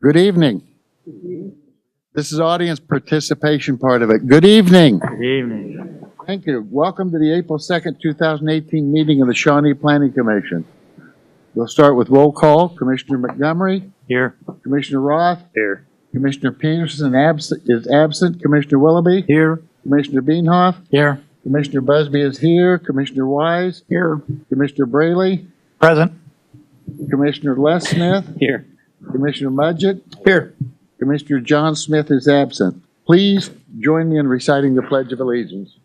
Good evening. This is audience participation part of it. Good evening. Good evening. Thank you. Welcome to the April 2nd, 2018 meeting of the Shawnee Planning Commission. We'll start with roll call. Commissioner Montgomery. Here. Commissioner Roth. Here. Commissioner Peterson is absent. Commissioner Willoughby. Here. Commissioner Beanhoff. Here. Commissioner Busby is here. Commissioner Wise. Here. Commissioner Braley. Present. Commissioner Les Smith. Here. Commissioner Mudgett. Here. Commissioner John Smith is absent. Please join me in reciting the Pledge of Allegiance.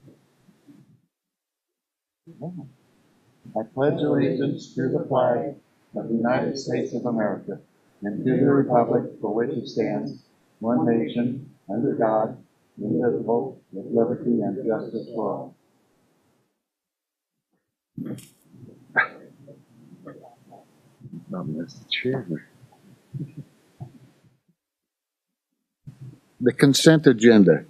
I pledge allegiance to the flag of the United States of America and to the republic for which it stands, one nation, under God, indivisible, with liberty and justice for all. Mr. Chairman. The consent agenda.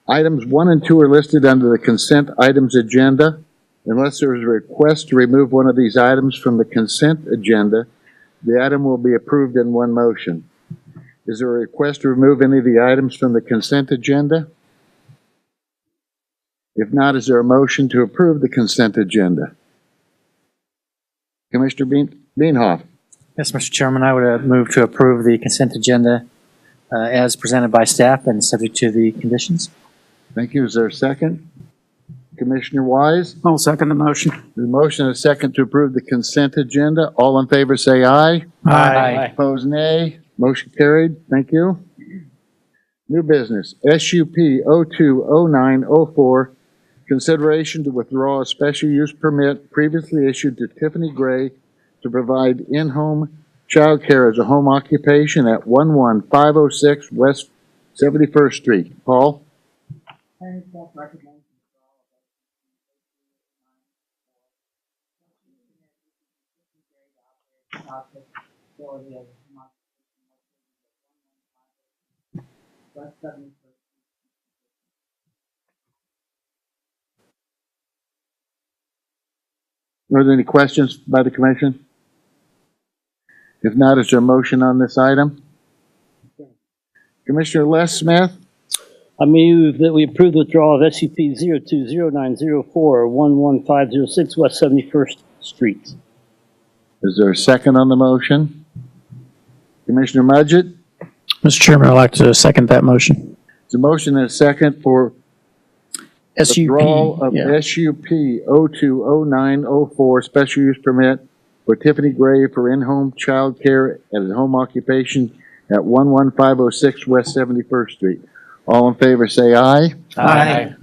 Items 1 and 2 are listed under the consent items agenda. Unless there is a request to remove one of these items from the consent agenda, the item will be approved in one motion. Is there a request to remove any of the items from the consent agenda? If not, is there a motion to approve the consent agenda? Commissioner Beanhoff. Yes, Mr. Chairman, I would move to approve the consent agenda as presented by staff and subject to the conditions. Thank you. Is there a second? Commissioner Wise? I'll second the motion. The motion is second to approve the consent agenda. All in favor say aye. Aye. Opposed, nay. Motion carried. Thank you. New business, SUP 020904, consideration to withdraw a special use permit previously issued to Tiffany Gray to provide in-home child care as a home occupation at 11506 West 71st Street. Paul? Are there any questions by the commission? If not, is there a motion on this item? Commissioner Les Smith? I move that we approve the withdrawal of SUP 020904 11506 West 71st Street. Is there a second on the motion? Commissioner Mudgett? Mr. Chairman, I'd like to second that motion. It's a motion and a second for withdrawal of SUP 020904 special use permit for Tiffany Gray for in-home child care at a home occupation at 11506 West 71st Street. All in favor say aye. Aye.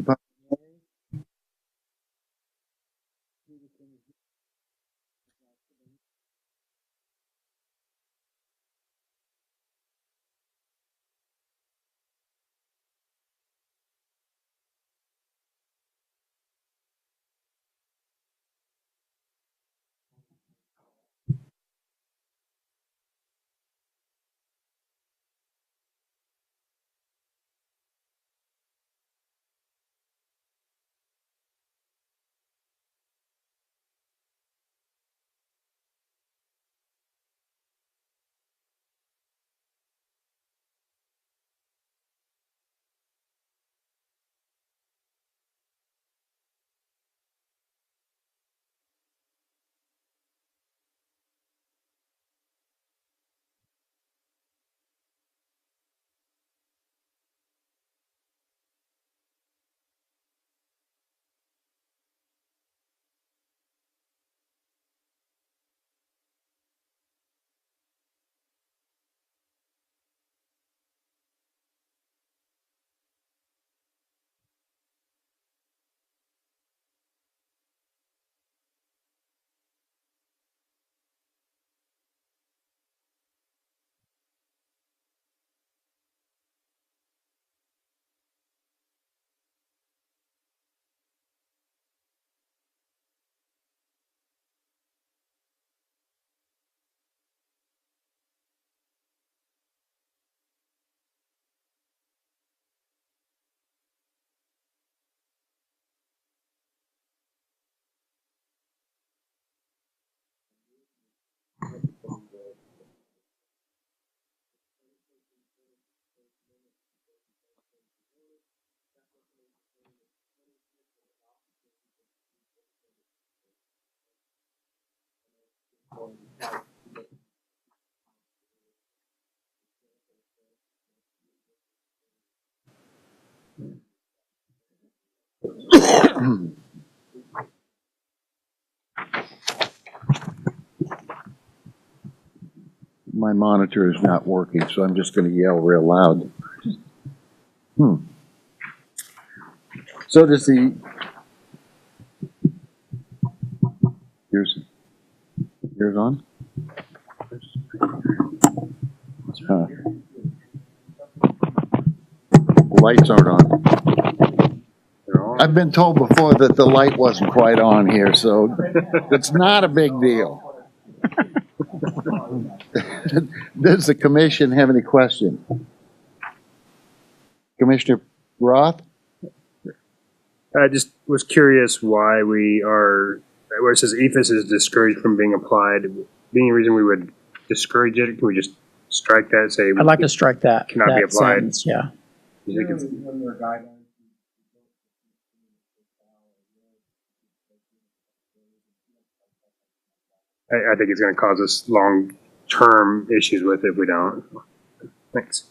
My monitor is not working, so I'm just going to yell real loud. So does the, here's on? Lights aren't on. I've been told before that the light wasn't quite on here, so it's not a big deal. Does the commission have any questions? Commissioner Roth? I just was curious why we are, where it says EFS is discouraged from being applied. Being a reason we would discourage it, can we just strike that and say? I'd like to strike that. Cannot be that applied. sentence, yeah. You think it's- I think it's going to cause us long-term issues with it if we don't. Thanks.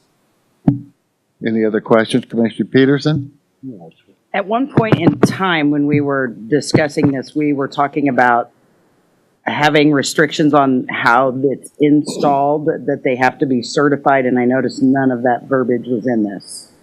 Any other questions, Commissioner Peterson? At one point in time, when we were discussing this, we were talking about having restrictions on how it's installed, that they have to be certified, and I noticed none of that verbiage was in this.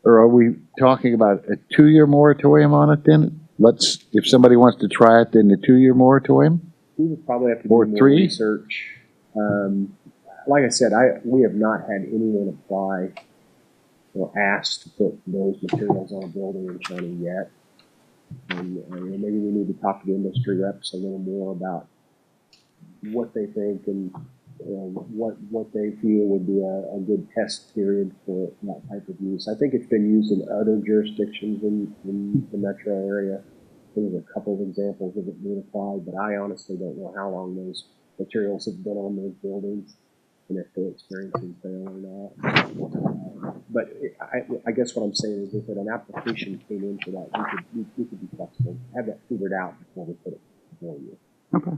Or are we talking about a 2-year moratorium on it then? Let's, if somebody wants to try it, then the 2-year moratorium? We would probably have to do Or more 3? research. Like I said, we have not had anyone apply or asked to put those materials on a building in County yet. And maybe we need to talk to the industry reps a little more about what they think and what they feel would be a good test period for that type of use. I think it's been used in other jurisdictions in the metro area. There's a couple of examples of it being applied, but I honestly don't know how long those materials have been on those buildings and if they're experiencing fail or not. But I guess what I'm saying is if an application came in for that, we could be flexible, have that figured out before we put it before you. Okay.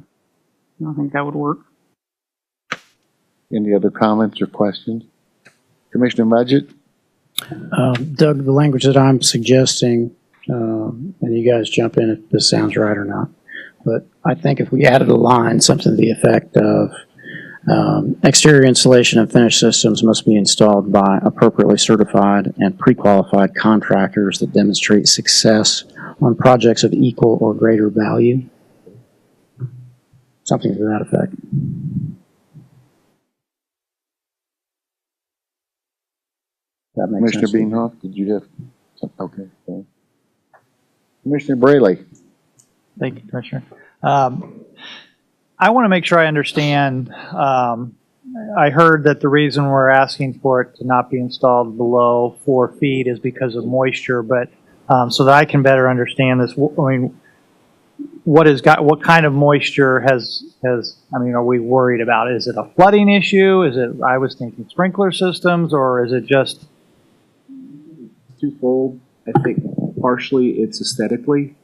I think that would work. Any other comments or questions? Commissioner Mudgett? Doug, the language that I'm suggesting, and you guys jump in if this sounds right or not, but I think if we added a line, something to the effect of exterior insulation and finished systems must be installed by appropriately certified and pre-qualified contractors that demonstrate success on projects of equal or greater value. Something to that effect. That makes Commissioner sense. Beanhoff, did you have something? Okay. Sorry. Commissioner Braley? Thank you, Commissioner. I want to make sure I understand. I heard that the reason we're asking for it to not be installed below 4 feet is because of moisture, but so that I can better understand this, I mean, what kind of moisture are we worried about? Is it a flooding issue? Is it, I was thinking sprinkler systems, or is it just? Twofold. I think partially it's aesthetically.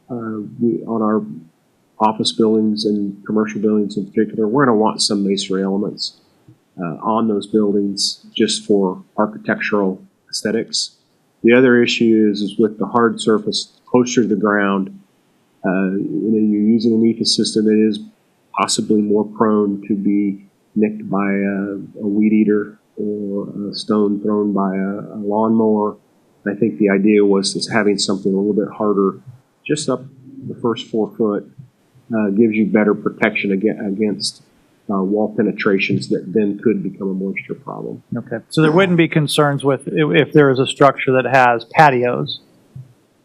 We on our office buildings and commercial buildings in particular, we're going to want some masonry elements on those buildings just for architectural aesthetics. The other issue is with the hard surface closer to the ground. You're using an EFA system that is possibly more prone to be nicked by a weed eater or a stone thrown by a lawnmower. I think the idea was just having something a little bit harder just up the first 4 foot gives you better protection against wall penetrations that then could become a moisture problem. Okay, so there wouldn't be concerns with if there is a structure that has patios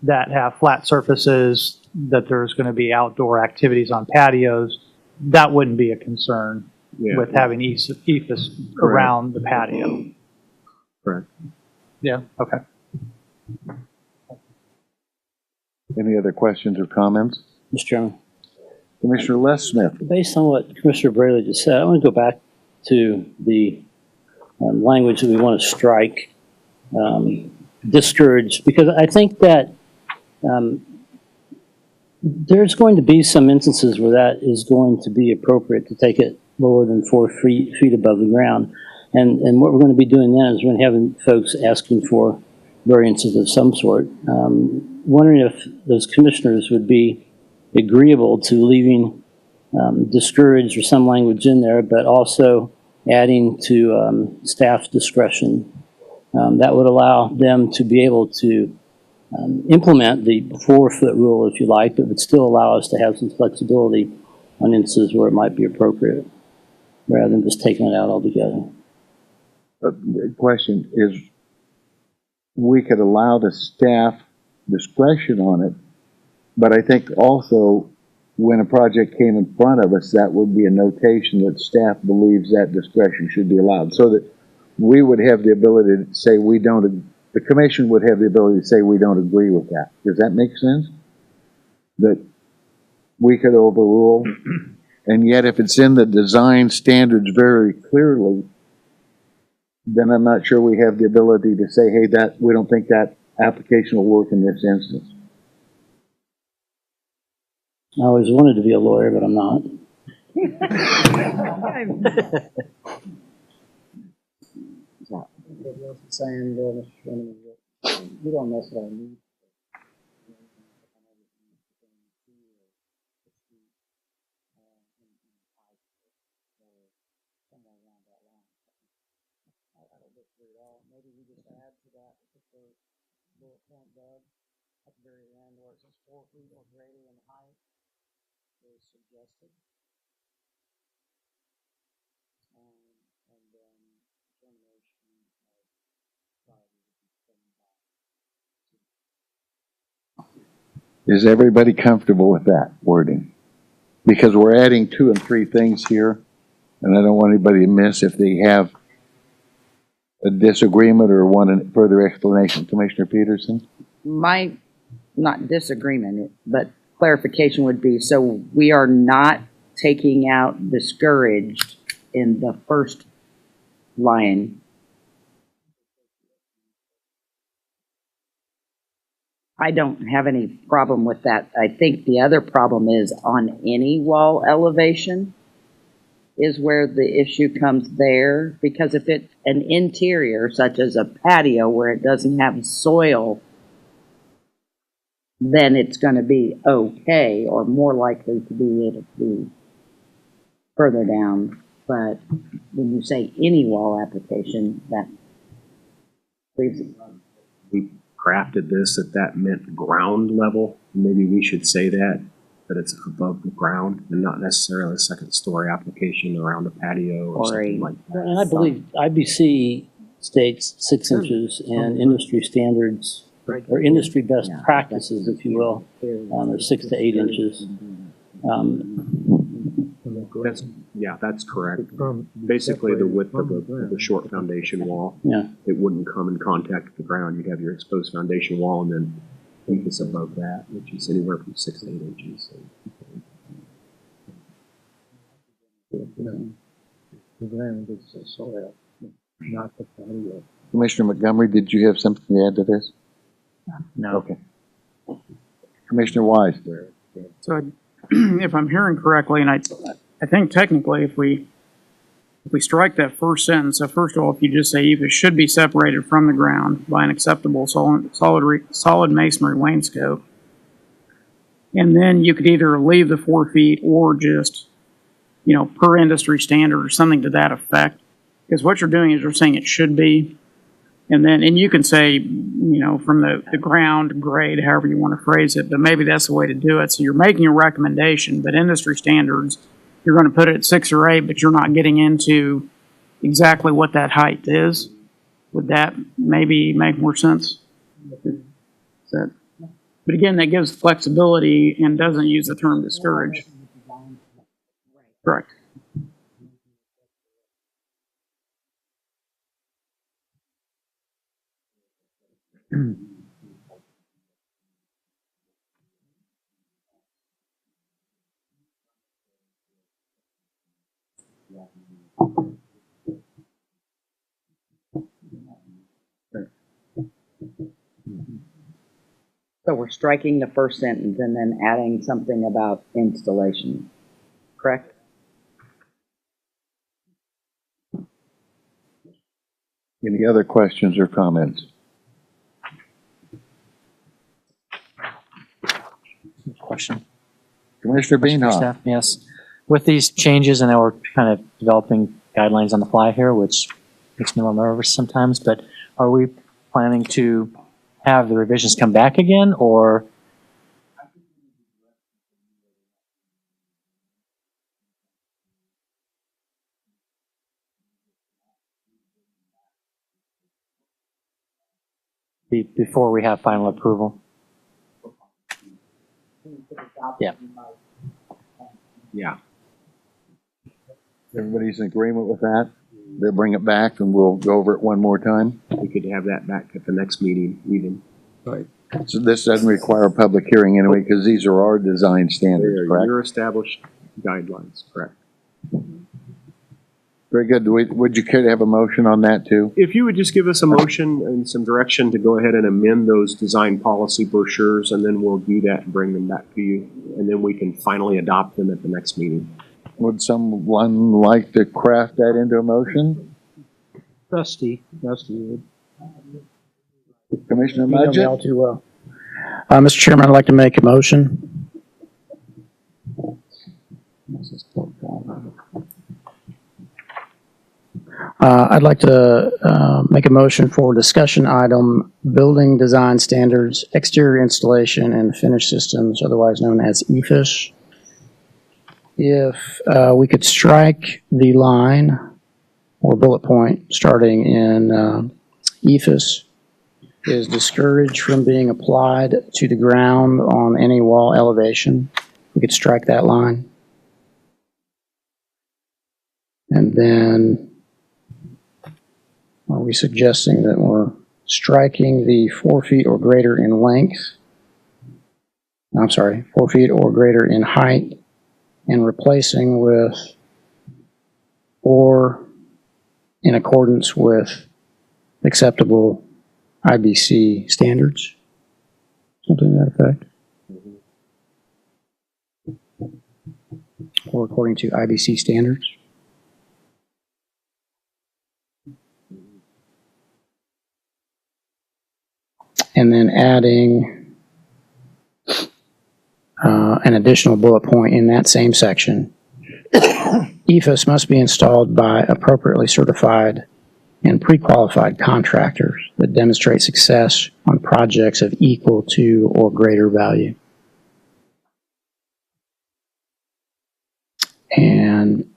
that have flat surfaces, that there's going to be outdoor activities on patios. That wouldn't be a concern with having EFIS around the patio. Correct. Yeah, okay. Any other questions or comments? Mr. Chairman, Commissioner Les Smith? based on what Commissioner Braley just said, I want to go back to the language that we want to strike, discourage, because I think that there's going to be some instances where that is going to be appropriate to take it lower than 4 feet above the ground. And what we're going to be doing then is we're going to have folks asking for variances of some sort. Wondering if those commissioners would be agreeable to leaving discouraged or some language in there, but also adding to staff's discretion. That would allow them to be able to implement the 4 foot rule, if you like, but would still allow us to have some flexibility on instances where it might be appropriate, rather than just taking it out altogether. The question is, we could allow the staff discretion on it, but I think also when a project came in front of us, that would be a notation that staff believes that discretion should be allowed, so that we would have the ability to say we don't, the commission would have the ability to say we don't agree with that. Does that make sense? That we could overrule, and yet if it's in the design standards very clearly, then I'm not sure we have the ability to say, hey, that we don't think that application will work in this instance. I always wanted to be a lawyer, but I'm not. Saying, we don't necessarily need. Maybe we just add to that particular bullet point, Doug, at the very end where it says 4 feet or greater in height is suggested. And then determination of Is everybody comfortable with that wording? Because we're adding 2 and 3 things here, And I don't want anybody to miss if they have a disagreement or want a further explanation. Commissioner Peterson? My, not disagreement, but clarification would be, so we are not taking out discouraged in the first line. I don't have any problem with that. I think the other problem is on any wall elevation is where the issue comes there, because if it's an interior, such as a patio where it doesn't have soil, then it's going to be okay, or more likely to be able to be further down. But when you say any wall application, that leaves it. We crafted this that meant ground level. Maybe we should say that it's above the ground and not necessarily a second story application around a patio or something like that. And I believe IBC states 6 inches, and industry standards, or industry best practices, if you will, are 6 to 8 inches. That's correct. Basically, the width of the short foundation wall. Yeah. It wouldn't come in contact with the ground. You'd have your exposed foundation wall, and then it's above that, which is anywhere from 6 to 8 inches. Commissioner Montgomery, did you have something to add to this? No. Okay. Commissioner Wise? So if I'm hearing correctly, and I think technically if we strike that first sentence, so first of all, if you just say EVA should be separated from the ground by an acceptable solid masonry wainscot, and then you could either leave the 4 feet or just, per industry standard or something to that effect. Because what you're doing is you're saying it should be, and you can say, from the ground grade, however you want to phrase it, but maybe that's the way to do it. So you're making a recommendation, but industry standards, you're going to put it at 6 or 8, but you're not getting into exactly what that height is. Would that maybe make more sense? But again, that gives flexibility and doesn't use the term discourage. Correct. So we're striking the first sentence and then adding something about installation, correct? Any other questions or comments? Question. Commissioner For Beanhoff? staff? Yes. With these changes, and now we're kind of developing guidelines on the fly here, which makes me a little nervous sometimes, but are we planning to have the revisions come back again, or? Before we have final approval? Yeah. Yeah. Everybody's in agreement with that? They'll bring it back and we'll go over it one more time? We could have that back at the next meeting, even. Right. So this doesn't require a public hearing anyway, because these are our design standards, correct? Your established guidelines, correct? Very good. Would you care to have a motion on that too? If you would just give us a motion and some direction to go ahead and amend those design policy brochures, and then we'll do that and bring them back to you, and then we can finally adopt them at the next meeting. Would someone like to craft that into a motion? Rusty would. Commissioner You know me Mudgett? all too well. Mr. Chairman, I'd like to make a motion. I'd like to make a motion for discussion item, building design standards, exterior installation and finish systems, otherwise known as EFIS. If we could strike the line or bullet point starting in EFIS is discouraged from being applied to the ground on any wall elevation. We could strike that line. And then are we suggesting that we're striking the 4 feet or greater in length? I'm sorry, 4 feet or greater in height, and replacing with or in accordance with acceptable IBC standards? Something to that effect? Or according to IBC standards? And then adding an additional bullet point in that same section. EFS must be installed by appropriately certified and pre-qualified contractors that demonstrate success on projects of equal to or greater value. And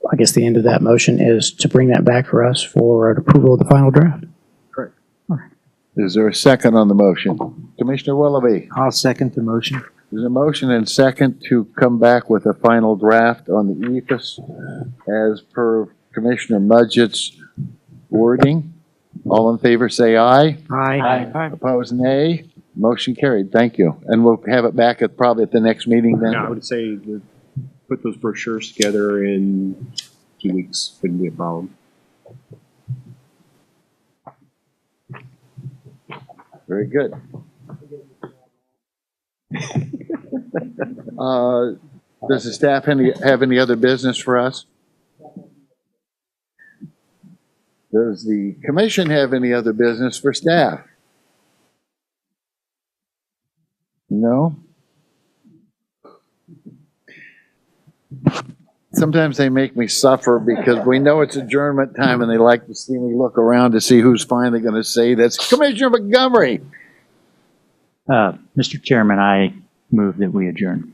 I guess the end of that motion is to bring that back for us for an approval of the final draft. Is there a second on the motion? Commissioner Willoughby? I'll second the motion. There's a motion and second to come back with a final draft on the EFS as per Commissioner Mudgett's wording. All in favor say aye. Aye. Opposed, nay. Motion carried. Thank you. And we'll have it back at probably at the next meeting then. I would say that put those brochures together in 2 weeks. Wouldn't be a problem. Very good. Does the staff have any other business for us? Does the commission have any other business for staff? No? Sometimes they make me suffer because we know it's adjournment time and they like to see me look around to see who's finally going to say this. Commissioner Montgomery. Mr. Chairman, I move that we adjourn.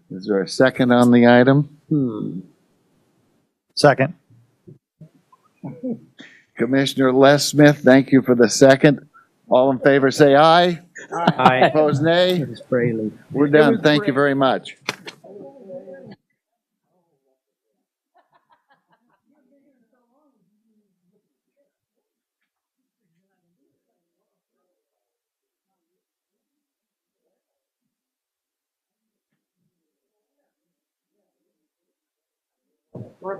Is there a second on the item? Second. Commissioner Les Smith, thank you for the second. All in favor say aye. Aye. Opposed, nay. We're done. Thank you very much.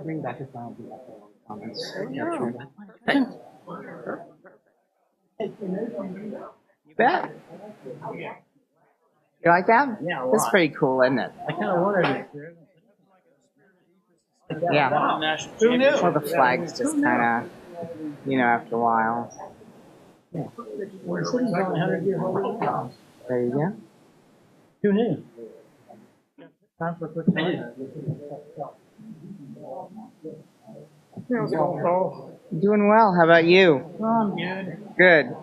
Bring back a final comments. You bet. You like that? Yeah, That's pretty cool, isn't it? I kind of wondered if Yeah. Who knew? Well, the flags just kind of, after a while. We're sitting on 100-year-old house. There you go. Who knew? Time for a quick comment. Doing well. How about you? I'm good. Good.